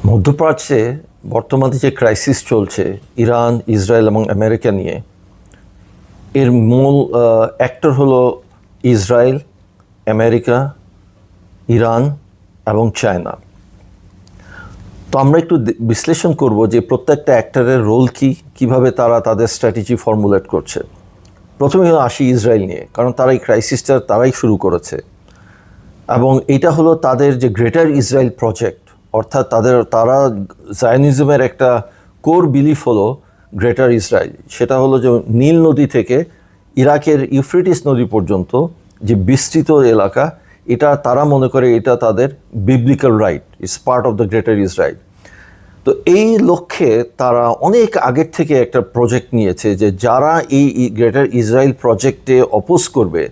মধ্যপ্রাচ্যে বর্তমানে যে ক্রাইসিস চলছে ইরান, ইসরায়েল এবং আমেরিকা নিয়ে, এর মূল অ্যাক্টর হলো ইসরায়েল, আমেরিকা, ইরান এবং চায়না। তো আমরা একটু বিশ্লেষণ করব যে প্রত্যেকটা অ্যাক্টরের রোল কী, কীভাবে তারা তাদের স্ট্র্যাটেজি ফর্মুলেট করছে। প্রথমে আসি ইসরায়েল নিয়ে, কারণ তারা এই ক্রাইসিসটা তারাই শুরু করেছে এবং এটা হলো তাদের যে গ্রেটার ইসরায়েল প্রজেক্ট, অর্থাৎ তারা জায়নিজমের একটা কোর বিলিফ হলো গ্রেটার ইসরায়েল। সেটা হলো যে নীল নদী থেকে ইরাকের ইউফ্রেটিস নদী পর্যন্ত যে বিস্তৃত এলাকা, এটা তারা মনে করে এটা তাদের biblical right, it's part of the greater Israel. তো এই লক্ষ্যে তারা অনেক আগের থেকে একটা প্রজেক্ট নিয়েছে যে যারা এই গ্রেটার ইসরায়েল প্রজেক্টে অপোজ করবে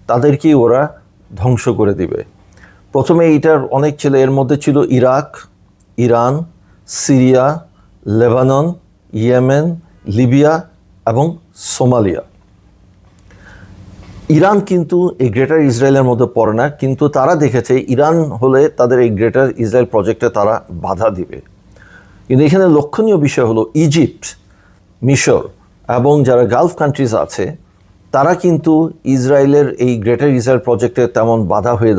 তাদেরকেই ওরা ধ্বংস করে দিবে। প্রথমে এইটার অনেক ছিল, এর মধ্যে ছিল Iraq, Iran, Syria, Lebanon, Yemen, Libya এবং সোমালিয়া। ইরান কিন্তু এই গ্রেটার ইসরায়েলের মধ্যে পড়ে না, কিন্তু তারা দেখেছে ইরান হলে তাদের এই গ্রেটার ইসরায়েল প্রজেক্টে তারা বাধা দিবে। কিন্তু এখানে লক্ষণীয় বিষয় হলো ইজিপ্ট, মিশর এবং যারা গালফ কান্ট্রিজ আছে তারা কিন্তু ইসরায়েলের এই গ্রেটার ইসরায়েল প্রজেক্টে তেমন বাধা হয়ে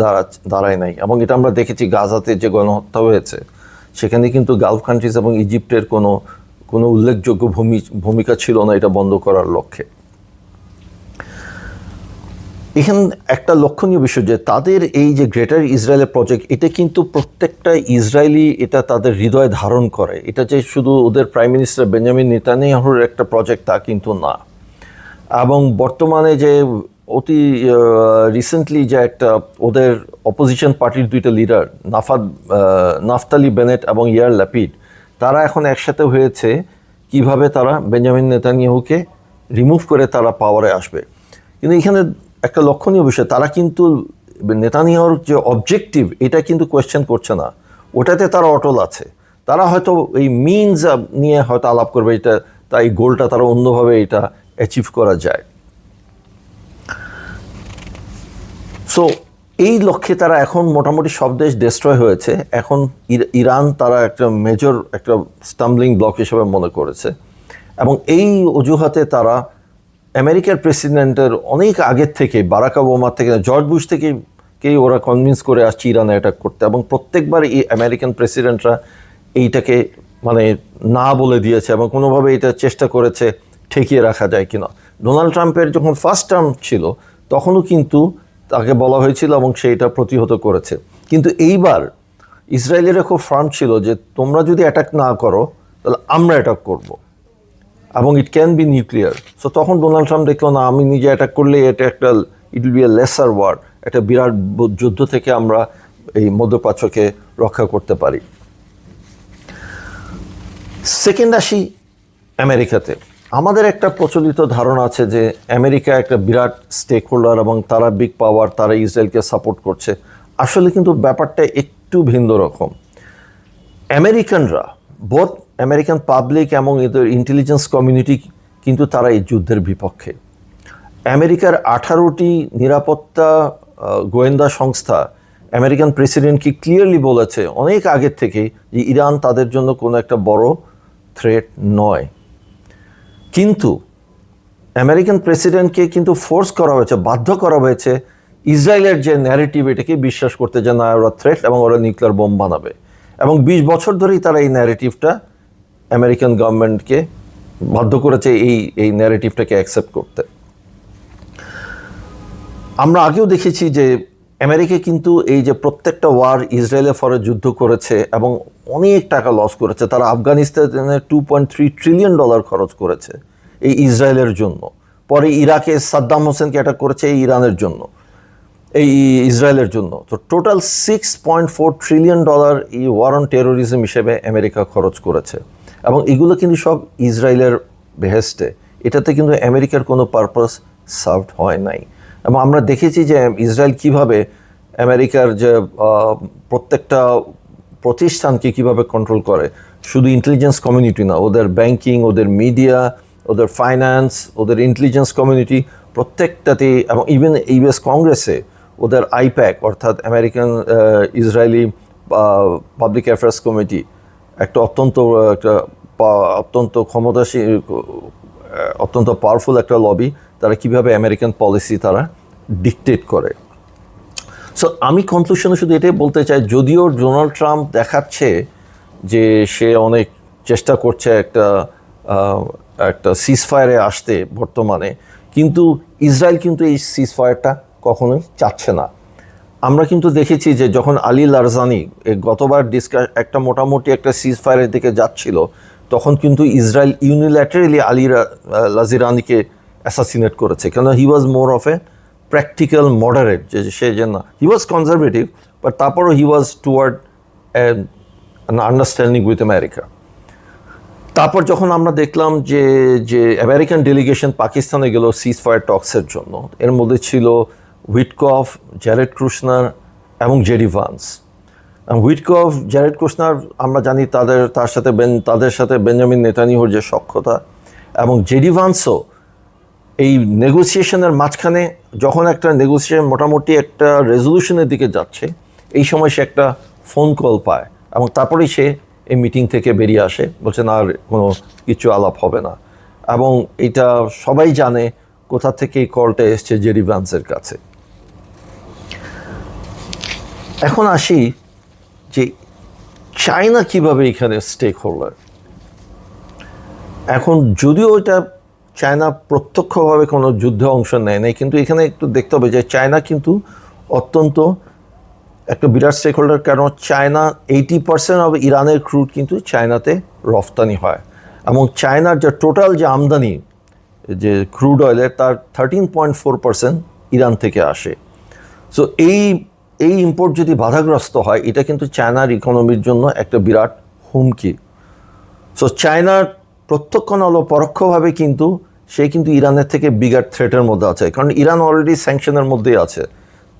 দাঁড়ায় নাই। এবং এটা আমরা দেখেছি গাজাতে যে গণহত্যা হয়েছে, সেখানে কিন্তু গালফ কান্ট্রিজ এবং ইজিপ্টের কোনো উল্লেখযোগ্য ভূমিকা ছিল না এটা বন্ধ করার লক্ষ্যে। এখানে একটা লক্ষণীয় বিষয় যে তাদের এই যে গ্রেটার ইসরায়েলের প্রজেক্ট, এটা কিন্তু প্রত্যেকটা ইসরায়েলি এটা তাদের হৃদয়ে ধারণ করে। এটা যে শুধু ওদের প্রাইম মিনিস্টার বেঞ্জামিন নেতানিয়াহুর একটা প্রজেক্ট তা কিন্তু না। এবং বর্তমানে যে অতি রিসেন্টলি যে একটা ওদের অপোজিশন পার্টির দুইটা লিডার নাফতালি বেনেট এবং ইয়ার ল্যাপিড, তারা এখন একসাথে হয়েছে কিভাবে তারা বেঞ্জামিন নেতানিয়াহুকে রিমুভ করে তারা পাওয়ারে আসবে। কিন্তু এখানে একটা লক্ষণীয় বিষয়, তারা কিন্তু নেতানিয়াহুর যে অবজেক্টিভ এটা কিন্তু কোয়েশ্চেন করছে না, ওটাতে তারা অটল আছে। তারা হয়তো এই মিনস নিয়ে হয়তো আলাপ করবে, এটা তাই গোলটা তারা অন্যভাবে এটা অ্যাচিভ করা যায়। সো এই লক্ষ্যে তারা এখন মোটামুটি সব দেশ ডিস্ট্রয় হয়েছে। এখন ইরান তারা একটা মেজর একটা স্টাম্বলিং ব্লক হিসেবে মনে করেছে এবং এই অজুহাতে তারা আমেরিকার প্রেসিডেন্টের অনেক আগের থেকে, বারাক ওবামা থেকে, জর্জ বুশ থেকেই ওরা কনভিন্স করে আসছে ইরানে অ্যাটাক করতে। এবং প্রত্যেকবার এই আমেরিকান প্রেসিডেন্টরা এইটাকে মানে না বলে দিয়েছে এবং কোনোভাবে এটা চেষ্টা করেছে ঠেকিয়ে রাখা যায় কিনা। ডোনাল্ড ট্রাম্পের যখন ফার্স্ট টার্ম ছিল তখনও কিন্তু তাকে বলা হয়েছিল এবং সে এটা প্রতিহত করেছে। কিন্তু এইবার ইসরায়েলের খুব ফার্ম ছিল যে তোমরা যদি অ্যাটাক না করো তাহলে আমরা অ্যাটাক করব এবং it can be nuclear. So তখন ডোনাল্ড ট্রাম্প দেখলো না, আমি নিজে অ্যাটাক করলে এটা একটা it will be a lesser war, একটা বিরাট যুদ্ধ থেকে আমরা এই মধ্যপ্রাচ্যকে রক্ষা করতে পারি। সেকেন্ড আসি আমেরিকাতে। আমাদের একটা প্রচলিত ধারণা আছে যে আমেরিকা একটা বিরাট স্টেক হোল্ডার এবং তারা বিগ পাওয়ার, তারা ইসরায়েলকে সাপোর্ট করছে। আসলে কিন্তু ব্যাপারটা একটু ভিন্ন রকম। আমেরিকানরা, বোথ আমেরিকান পাবলিক এবং এদের ইন্টেলিজেন্স কমিউনিটি কিন্তু তারা এই যুদ্ধের বিপক্ষে। আমেরিকার 18টি নিরাপত্তা গোয়েন্দা সংস্থা আমেরিকান প্রেসিডেন্টকে ক্লিয়ারলি বলেছে অনেক আগের থেকেই যে ইরান তাদের জন্য কোনো একটা বড় থ্রেট নয়। কিন্তু আমেরিকান প্রেসিডেন্টকে কিন্তু ফোর্স করা হয়েছে, বাধ্য করা হয়েছে ইসরায়েলের যে ন্যারেটিভ এটাকে বিশ্বাস করতে, যে না ওরা থ্রেট এবং ওরা নিউক্লিয়ার বোম বানাবে। এবং 20 বছর ধরেই তারা এই ন্যারেটিভটা আমেরিকান গভর্নমেন্টকে বাধ্য করেছে এই ন্যারেটিভটাকে অ্যাকসেপ্ট করতে। আমরা আগেও দেখেছি যে আমেরিকা কিন্তু এই যে প্রত্যেকটা ওয়ার ইসরায়েলের ফরে যুদ্ধ করেছে এবং অনেক টাকা লস করেছে। তারা আফগানিস্তানে $2.3 ট্রিলিয়ন খরচ করেছে এই ইসরায়েলের জন্য। পরে ইরাকে সাদ্দাম হোসেনকে অ্যাটাক করেছে এই ইরানের জন্য, এই ইসরায়েলের জন্য। তো টোটাল $6.4 ট্রিলিয়ন এই ওয়ার অন টেরোরিজম হিসেবে আমেরিকা খরচ করেছে এবং এগুলো কিন্তু সব ইসরায়েলের বেহেস্টে। এটাতে কিন্তু আমেরিকার কোনো পারপাস সার্ভড হয় নাই। এবং আমরা দেখেছি যে ইসরায়েল কিভাবে আমেরিকার যে প্রত্যেকটা প্রতিষ্ঠানকে কিভাবে কন্ট্রোল করে, শুধু ইন্টেলিজেন্স কমিউনিটি না, ওদের ব্যাংকিং, ওদের মিডিয়া, ওদের ফাইন্যান্স, ওদের ইন্টেলিজেন্স কমিউনিটি প্রত্যেকটাতেই, এবং ইভেন ইউএস কংগ্রেসে ওদের আইপ্যাক অর্থাৎ American Israeli public affairs committee, একটা অত্যন্ত ক্ষমতাশীল, অত্যন্ত পাওয়ারফুল একটা লবি, তারা কিভাবে আমেরিকান পলিসি তারা ডিকটেট করে। সো আমি কনক্লুশনে শুধু এটাই বলতে চাই, যদিও ডোনাল্ড ট্রাম্প দেখাচ্ছে যে সে অনেক চেষ্টা করছে একটা সিজফায়ারে আসতে বর্তমানে, কিন্তু ইসরায়েল কিন্তু এই সিজফায়ারটা কখনোই চাচ্ছে না। আমরা কিন্তু দেখেছি যে যখন আলী লারজানি গতবার একটা মোটামুটি একটা সিজফায়ারের দিকে যাচ্ছিল, তখন কিন্তু ইসরায়েল ইউনিল্যাটারালি আলী লাজিরানিকে অ্যাসাসিনেট করেছে, কেন he was more of a practical moderate, যে সে যে না, হি ওয়াজ কনজারভেটিভ, বাট তারপরও he was toward an understanding with America. তারপর যখন আমরা দেখলাম যে আমেরিকান ডেলিগেশন পাকিস্তানে গেল সিজফায়ার টক্সের জন্য, এর মধ্যে ছিল উইটকফ, জ্যারেড কুশনার এবং JD Vance. Witkoff, Jared Kushner আমরা জানি তাদের সাথে বেঞ্জামিন নেতানিয়াহুর যে সখ্যতা, এবং জেডি ভান্সও এই নেগোসিয়েশনের মাঝখানে যখন একটা নেগোসিয়েশন মোটামুটি একটা রেজলিউশনের দিকে যাচ্ছে, এই সময় সে একটা ফোন কল পায় এবং তারপরেই সে এই মিটিং থেকে বেরিয়ে আসে, বলছে না আর কোনো কিছু আলাপ হবে না। এবং এটা সবাই জানে কোথা থেকে এই কলটা এসছে, জেডি ভান্সের কাছে। এখন আসি যে চায়না কিভাবে এখানে স্টেক হোল্ডার। এখন যদিও এটা চায়না প্রত্যক্ষভাবে কোনো যুদ্ধে অংশ নেয় নাই, কিন্তু এখানে একটু দেখতে হবে যে চায়না কিন্তু অত্যন্ত একটা বিরাট স্টেক হোল্ডার, কারণ চায়না 80% অফ ইরানের ক্রুড কিন্তু চায়নাতে রফতানি হয়, এবং চায়নার যে টোটাল যে আমদানি যে ক্রুড অয়েলের, তার 13.4% ইরান থেকে আসে। সো এই ইম্পোর্ট যদি বাধাগ্রস্ত হয়, এটা কিন্তু চায়নার ইকোনমির জন্য একটা বিরাট হুমকি। সো চায়নার প্রত্যক্ষ না হলেও পরোক্ষভাবে কিন্তু সে কিন্তু ইরানের থেকে বিগার থ্রেটের মধ্যে আছে, কারণ ইরান অলরেডি স্যাংশনের মধ্যেই আছে,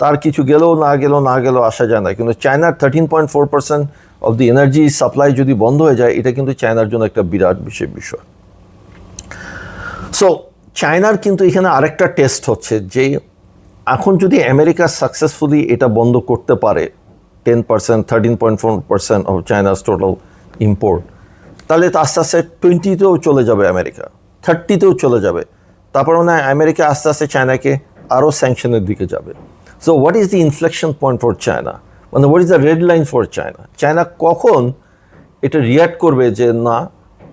তার কিছু গেলেও না গেলেও আসা যায় না। কিন্তু চায়নার 13.4% অফ দি এনার্জি সাপ্লাই যদি বন্ধ হয়ে যায়, এটা কিন্তু চায়নার জন্য একটা বিরাট বিষয়। সো চায়নার কিন্তু এখানে আরেকটা টেস্ট হচ্ছে যে এখন যদি আমেরিকা সাকসেসফুলি এটা বন্ধ করতে পারে 10%, 13.4% অফ চায়নাস টোটাল ইম্পোর্ট, তাহলে তো আস্তে আস্তে 20তেও চলে যাবে আমেরিকা, 30তেও চলে যাবে। তারপর মনে হয় আমেরিকা আস্তে আস্তে চায়নাকে আরও স্যাংশনের দিকে যাবে। So what is the inflection point for China, মানে what is the red line for China? China কখন এটা রিয়াক্ট করবে যে না,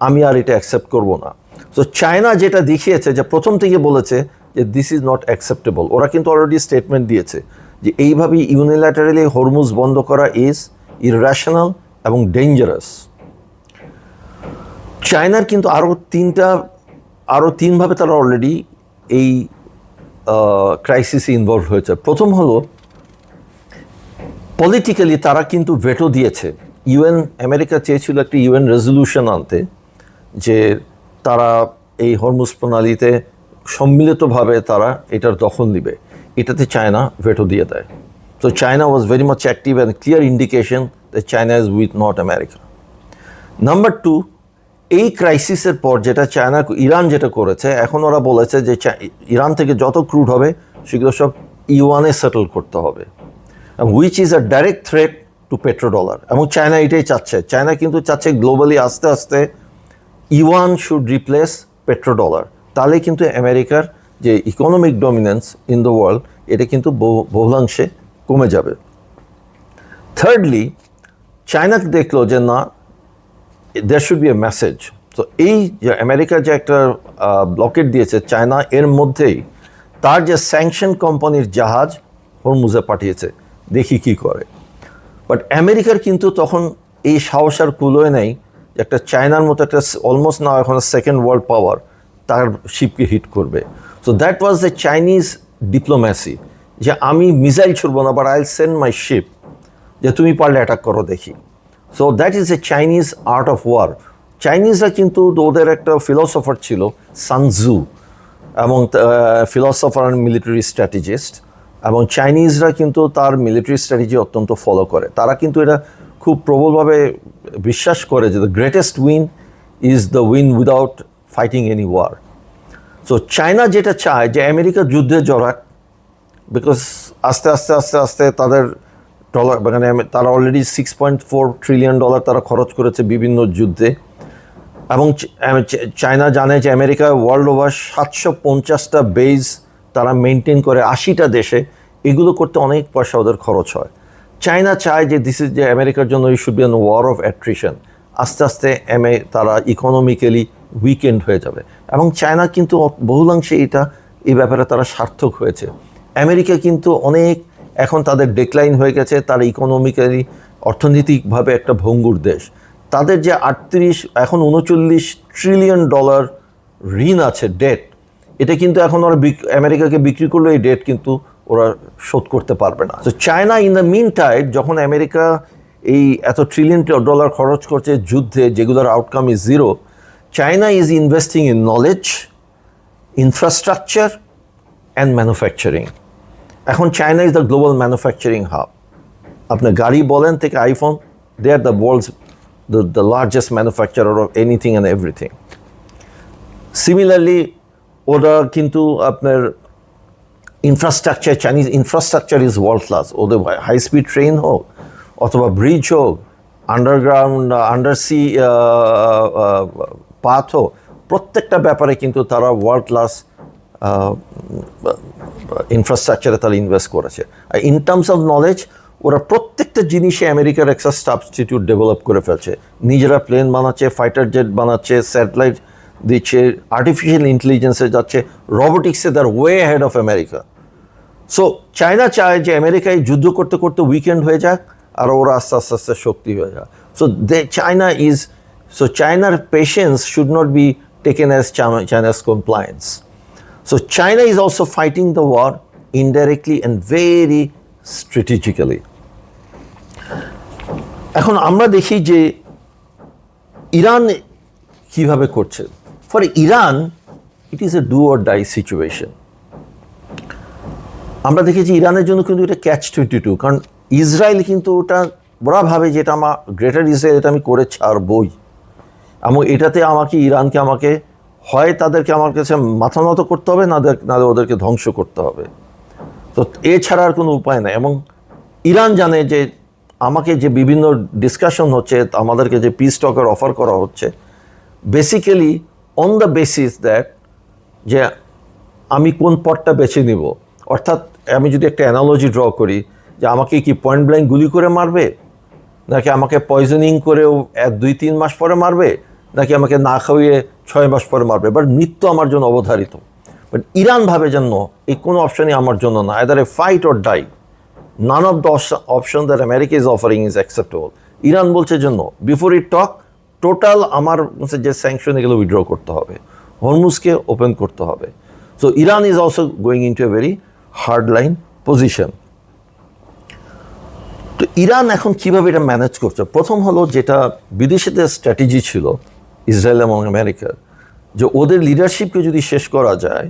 আমি আর এটা অ্যাকসেপ্ট করব না? সো চায়না যেটা দেখিয়েছে, যে প্রথম থেকে বলেছে যে দিস ইজ নট অ্যাকসেপ্টেবল। ওরা কিন্তু অলরেডি স্টেটমেন্ট দিয়েছে যে এইভাবে ইউনিল্যাটারালি হরমুজ বন্ধ করা ইজ ইররেশনাল এবং ডেঞ্জারাস। চায়নার কিন্তু আরও তিনভাবে তারা অলরেডি এই ক্রাইসিসে ইনভলভ হয়েছে। প্রথম হলো পলিটিক্যালি তারা কিন্তু ভেটো দিয়েছে। আমেরিকা চেয়েছিল একটা ইউএন রেজলিউশন আনতে, যে তারা এই হরমুজ প্রণালীতে সম্মিলিতভাবে তারা এটার দখল নেবে। এটাতে চায়না ভেটো দিয়ে দেয়। So China was very much active and clear indication that China is with not America. Number two, এই ক্রাইসিসের পর যেটা ইরান যেটা করেছে, এখন ওরা বলেছে যে ইরান থেকে যত ক্রুড হবে সেগুলো সব ইউয়ানে সেটেল করতে হবে, which is a direct threat to petrodollar. এবং চায়না এটাই চাচ্ছে। চায়না কিন্তু চাচ্ছে গ্লোবালি আস্তে আস্তে ইউয়ান শুড রিপ্লেস পেট্রোডলার, তাহলে কিন্তু আমেরিকার যে economic dominance in the world, এটা কিন্তু বহুলাংশে কমে যাবে। থার্ডলি, চায়না দেখলো যে না, there should be a message. তো এই যে আমেরিকা যে একটা ব্লকেট দিয়েছে চায়না, এর মধ্যেই তার যে স্যাংশন কোম্পানির জাহাজ হরমুজে পাঠিয়েছে, দেখি কি করে। বাট আমেরিকার কিন্তু তখন এই সাহস আর কুলোয় নেই যে একটা চায়নার মতো একটা অলমোস্ট না এখন সেকেন্ড ওয়ার্ল্ড পাওয়ার তার শিপকে হিট করবে। So that was the Chinese diplomacy, যে আমি মিসাইল ছুড়বো না, but I will send my ship, যে তুমি পারলে অ্যাটাক করো দেখি। So that is a Chinese art of war. চাইনিজরা কিন্তু ওদের একটা ফিলসফার ছিল সান ৎজু, এবং ফিলসফার অ্যান্ড মিলিটারি স্ট্র্যাটেজিস্ট, এবং চাইনিজরা কিন্তু তার মিলিটারি স্ট্র্যাটেজি অত্যন্ত ফলো করে। তারা কিন্তু এটা খুব প্রবলভাবে বিশ্বাস করে যে the greatest win is the win without fighting any war. So China যেটা চায় যে আমেরিকা যুদ্ধে জড়াক, বিকজ আস্তে আস্তে তাদের ডলার, মানে তারা অলরেডি $6.4 ট্রিলিয়ন তারা খরচ করেছে বিভিন্ন যুদ্ধে। এবং চায়না জানে যে আমেরিকা ওয়ার্ল্ড ওভার 750টা বেজ তারা মেনটেন করে 80টা দেশে, এগুলো করতে অনেক পয়সা ওদের খরচ হয়। চায়না চায় যে দিস ইজ যে আমেরিকার জন্য এই should be an war of attrition, আস্তে আস্তে তারা ইকোনমিক্যালি উইকেন্ড হয়ে যাবে। এবং চায়না কিন্তু বহুলাংশে এই ব্যাপারে তারা সার্থক হয়েছে। আমেরিকা কিন্তু অনেক এখন তাদের ডেক্লাইন হয়ে গেছে, তারা ইকোনমিক্যালি অর্থনৈতিকভাবে একটা ভঙ্গুর দেশ। তাদের যে এখন $39 ট্রিলিয়ন ঋণ আছে, ডেট, এটা কিন্তু এখন ওরা আমেরিকাকে বিক্রি করলে এই ডেট কিন্তু ওরা শোধ করতে পারবে না। তো China in the meantime, যখন আমেরিকা এই এত $1 ট্রিলিয়ন খরচ করছে যুদ্ধে, যেগুলোর outcome is zero, China is investing in knowledge, infrastructure and manufacturing. এখন China is the global manufacturing hub. আপনি গাড়ি বলেন থেকে iPhone, they are the world's the largest manufacturer of anything and everything. Similarly, ওরা কিন্তু আপনার infrastructure, Chinese infrastructure is world class. ওদের high speed train হোক অথবা ব্রিজ হোক, আন্ডারগ্রাউন্ড আন্ডারসি পাথ হোক, প্রত্যেকটা ব্যাপারে কিন্তু তারা ওয়ার্ল্ড ক্লাস ইনফ্রাস্ট্রাকচারে তারা ইনভেস্ট করেছে। আর ইন টার্মস অফ নলেজ, ওরা প্রত্যেকটা জিনিসে আমেরিকার একটা সাবস্টিটিউট ডেভেলপ করে ফেলছে। নিজেরা প্লেন বানাচ্ছে, ফাইটার জেট বানাচ্ছে, স্যাটেলাইট দিচ্ছে, আর্টিফিশিয়াল ইন্টেলিজেন্সে যাচ্ছে, রোবোটিক্সে they're way ahead of America. So China চায় যে আমেরিকায় যুদ্ধ করতে করতে উইকেন্ড হয়ে যাক আর ওরা আস্তে আস্তে আস্তে শক্তি হয়ে যাক। সো চায়নার patience should not be taken as China's compliance. So China is also fighting the war indirectly and very strategically. এখন আমরা দেখি যে ইরান কিভাবে করছে। For Iran it is a do or die situation. আমরা দেখেছি ইরানের জন্য কিন্তু এটা catch-22, কারণ ইসরায়েল কিন্তু ওরা ভাবে যে এটা আমার গ্রেটার ইসরায়েল, এটা আমি করে ছাড়বই, এবং এটাতে আমাকে হয় তাদেরকে আমার কাছে মাথা নত করতে হবে, না ওদেরকে ধ্বংস করতে হবে। তো এছাড়া আর কোনো উপায় নাই। এবং ইরান জানে যে আমাকে যে বিভিন্ন ডিসকাশন হচ্ছে, আমাদেরকে যে পিস টকের অফার করা হচ্ছে, basically on the basis that যে আমি কোন পথটা বেছে নিব। অর্থাৎ আমি যদি একটা অ্যানালজি ড্র করি, যে আমাকে কি পয়েন্ট ব্ল্যাঙ্ক গুলি করে মারবে, নাকি আমাকে পয়জনিং করেও 2-3 মাস পরে মারবে, নাকি আমাকে না খাওয়িয়ে 6 মাস পরে মারবে, বাট মৃত্যু আমার জন্য অবধারিত। বাট ইরান ভাবে যেন এই কোনো অপশনই আমার জন্য না, either a fight or die, none of the option that America is offering is acceptable. Iran বলছে জন্য বিফোর ইট টক, টোটাল আমার যে স্যাংশন এগুলো উইথড্র করতে হবে, হরমুজকে ওপেন করতে হবে। So Iran is also going in to a very hard line position. তো ইরান এখন কীভাবে এটা ম্যানেজ করছে? প্রথম হলো, যেটা বিদেশিদের স্ট্র্যাটেজি ছিল ইসরায়েল এবং আমেরিকার, যে ওদের লিডারশিপকে যদি শেষ করা যায়,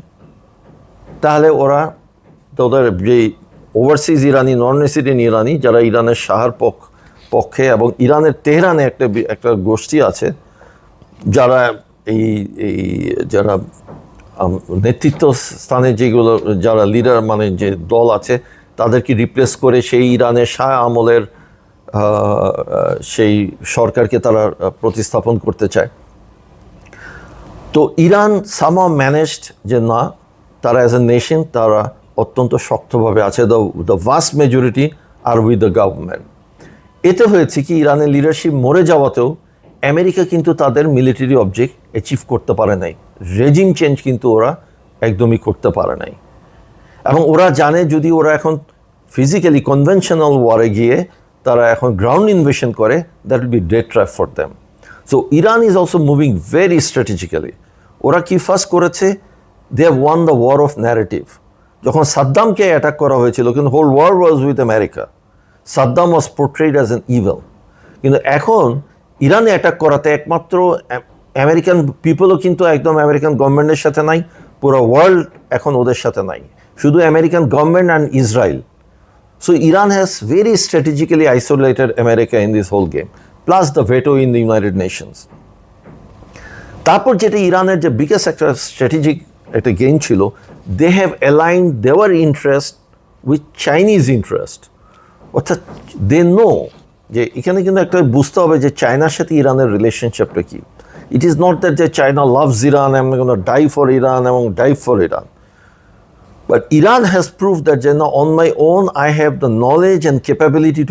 তাহলে ওদের যে ওভারসিজ ইরানি, নন রেসিডেন্ট ইরানি, যারা ইরানের শাহর পক্ষে এবং ইরানের তেহরানে একটা গোষ্ঠী আছে, যারা যারা নেতৃত্ব স্থানে যেগুলো যারা লিডার, মানে যে দল আছে, তাদেরকে রিপ্লেস করে সেই ইরানের শাহ আমলের সেই সরকারকে তারা প্রতিস্থাপন করতে চায়। তো ইরান সামহাউ ম্যানেজড যে না, তারা অ্যাজ এ নেশন তারা অত্যন্ত শক্তভাবে আছে, the vast majority are with the government. এতে হয়েছে কি, ইরানের লিডারশিপ মরে যাওয়াতেও আমেরিকা কিন্তু তাদের মিলিটারি অবজেক্ট অ্যাচিভ করতে পারে নাই, রেজিম চেঞ্জ কিন্তু ওরা একদমই করতে পারে নাই। এবং ওরা জানে যদি ওরা এখন ফিজিক্যালি কনভেনশনাল ওয়ারে গিয়ে তারা এখন গ্রাউন্ড ইনভেশন করে, that will be dead trap for them. So Iran is also moving very strategically. ওরা কি ফার্স্ট করেছে, they have won the war of narrative. যখন সাদ্দামকে অ্যাটাক করা হয়েছিল, কিন্তু whole war was with America, Saddam was portrayed as an evil. কিন্তু এখন ইরানে অ্যাটাক করাতে একমাত্র আমেরিকান পিপলও কিন্তু একদম আমেরিকান গভর্নমেন্টের সাথে নাই, পুরো ওয়ার্ল্ড এখন ওদের সাথে নাই, শুধু American government and Israel. So Iran has very strategically isolated America in this whole game, plus the veto in the United Nations. তারপর যেটা ইরানের যে বিগেস্ট একটা স্ট্র্যাটেজিক একটা গেইন ছিল, they have aligned their interest with Chinese interest. অর্থাৎ দে no যে এখানে কিন্তু একটা বুঝতে হবে যে চায়নার সাথে ইরানের রিলেশনশিপটা কি। ইট ইজ নট দ্যাট যে চায়না লাভস ইরান এবং ডাই ফর ইরান এবং die for Iran, but Iran has prove that যে না, on my own I have the knowledge and capability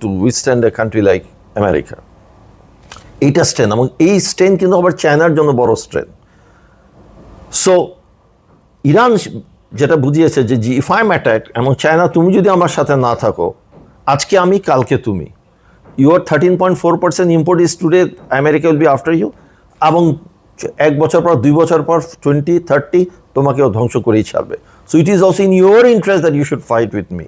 to withstand a country like America. এইটা strain, এবং এই strain কিন্তু আবার চায়নার জন্য বড় স্ট্রেন। সো ইরান যেটা বুঝিয়েছে যে ইফ আই এম অ্যাটাক, এবং চায়না তুমি যদি আমার সাথে না থাকো, আজকে আমি কালকে তুমি, your 13.4% import is today, America will be after you, এবং 1 বছর পর 2 বছর পর 20-30 তোমাকেও ধ্বংস করেই ছাড়বে। So it is also in your interest that you should fight with me.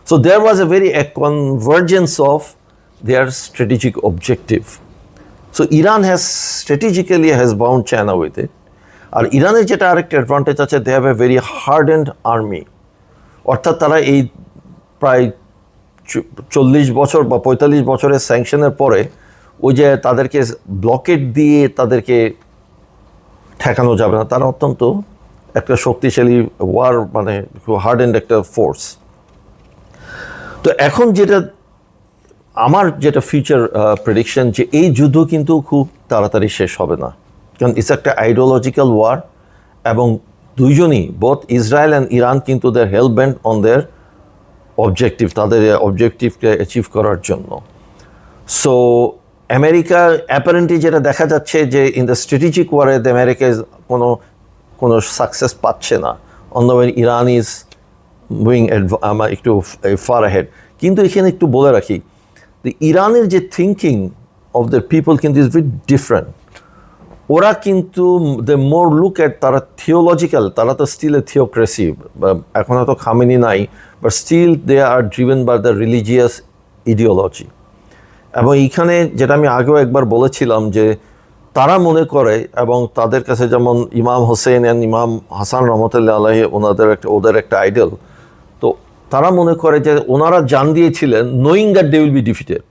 So there was a very convergence of their strategic objective. So Iran has strategically has bound China with it. আর ইরানের যেটা আরেকটা advantage আছে, they have a very hardened army. অর্থাৎ তারা এই প্রায় 40 বছর বা 45 বছরের স্যাংশনের পরে ওই যে তাদেরকে ব্লকেট দিয়ে তাদেরকে ঠেকানো যাবে না, তারা অত্যন্ত একটা শক্তিশালী ওয়ার, মানে হার্ডেন্ড একটা ফোর্স। তো এখন যেটা আমার যেটা ফিউচার প্রেডিকশন, যে এই যুদ্ধ কিন্তু খুব তাড়াতাড়ি শেষ হবে না, কারণ ইটস একটা আইডিওলজিক্যাল ওয়ার, এবং দুইজনই, বোথ ইসরায়েল অ্যান্ড ইরান, কিন্তু দেয়ার হেল বেন্ট অন দেয়ার অবজেক্টিভ, তাদের অবজেক্টিভকে অ্যাচিভ করার জন্য। সো আমেরিকা অ্যাপারেন্টলি যেটা দেখা যাচ্ছে যে ইন দ্য স্ট্র্যাটেজিক ওয়ারে দ্য আমেরিকা কোনো সাকসেস পাচ্ছে না, on the way Iran is moving একটু ফার আহেড। কিন্তু এখানে একটু বলে রাখি, ইরানের যে থিঙ্কিং অফ দ্য পিপল কিন্তু ইজ ভেরি ডিফারেন্ট। ওরা কিন্তু দে মোর লুক অ্যাট, তারা থিওলজিক্যাল, তারা তো স্টিল এ থিওক্রেসি, এখন হয়তো খামেনি নাই, but still they are driven by the religious ideology. এবং এইখানে যেটা আমি আগেও একবার বলেছিলাম যে তারা মনে করে, এবং তাদের কাছে যেমন ইমাম হোসেন অ্যান্ড ইমাম হাসান রহমতুল্লাহ আলাইহি ওদের একটা আইডল, তো তারা মনে করে যে ওনারা জান দিয়েছিলেন knowing that they will be defeated.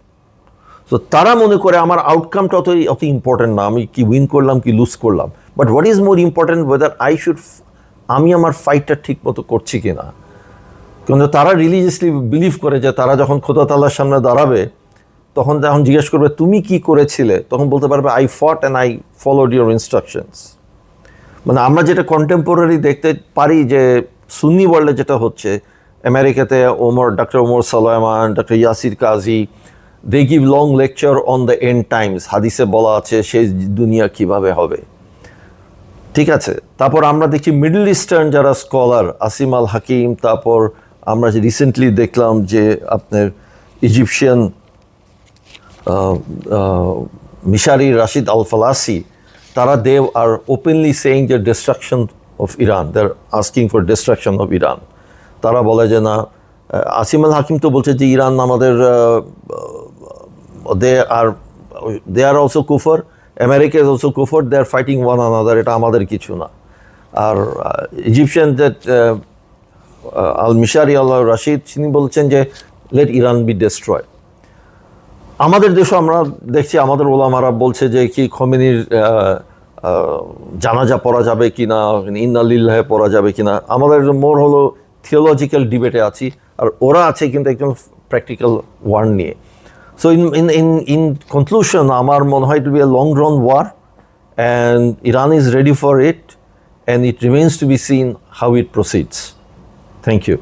তো তারা মনে করে আমার আউটকামটা অত ইম্পর্টেন্ট না, আমি কি উইন করলাম কি লুজ করলাম, but what is more important weather আমি আমার ফাইটটা ঠিক মতো করছি কি না। কিন্তু তারা রিলিজিয়াসলি বিলিভ করে যে তারা যখন খোদা তাআলার সামনে দাঁড়াবে, তখন যখন জিজ্ঞেস করবে তুমি কি করেছিলে, তখন বলতে পারবে আই ফট and I followed your instructions. মানে আমরা যেটা কন্টেম্পোরারি দেখতে পারি যে সুন্নি ওয়ার্ল্ডে যেটা হচ্ছে, আমেরিকাতে doctor Omar Suleiman, doctor Yasir Qadhi, they give long lecture on the end times, হাদিসে বলা আছে সেই দুনিয়া কিভাবে হবে, ঠিক আছে। তারপর আমরা দেখি মিডল ইস্টার্ন যারা স্কলার, আসিম আল হাকিম, তারপর আমরা যে রিসেন্টলি দেখলাম যে আপনার ইজিপশিয়ান মিশারি রাশিদ আল ফালাসি, তারা দে আর ওপেনলি সেইং যে destruction of Iran, they are asking for destruction of Iran. তারা বলে যে না, আসিম আল হাকিম তো বলছে যে ইরান আমাদের, দে আর অলসো কুফর, আমেরিকা ইজ অলসো কুফর, দে আর ফাইটিং ওয়ান আনাদার, এটা আমাদের কিছু না। আর ইজিপশিয়ান যে আল মিশারি আল রাশিদ, তিনি বলছেন যে লেট ইরান বি ডেস্ট্রয়। আমাদের দেশে আমরা দেখছি আমাদের ওলামারা বলছে যে কি খোমেনির জানাজা পড়া যাবে কিনা, ইন্না লিল্লাহে পড়া যাবে কিনা। আমাদের মোর হলো থিওলজিক্যাল ডিবেটে আছি, আর ওরা আছে কিন্তু একজন প্র্যাকটিক্যাল ওয়ার নিয়ে। সো ইন কনক্লুশন, আমার মনে হয় it will be a long run war, and Iran is ready for it, and it remains to be seen how it proceeds. Thank you.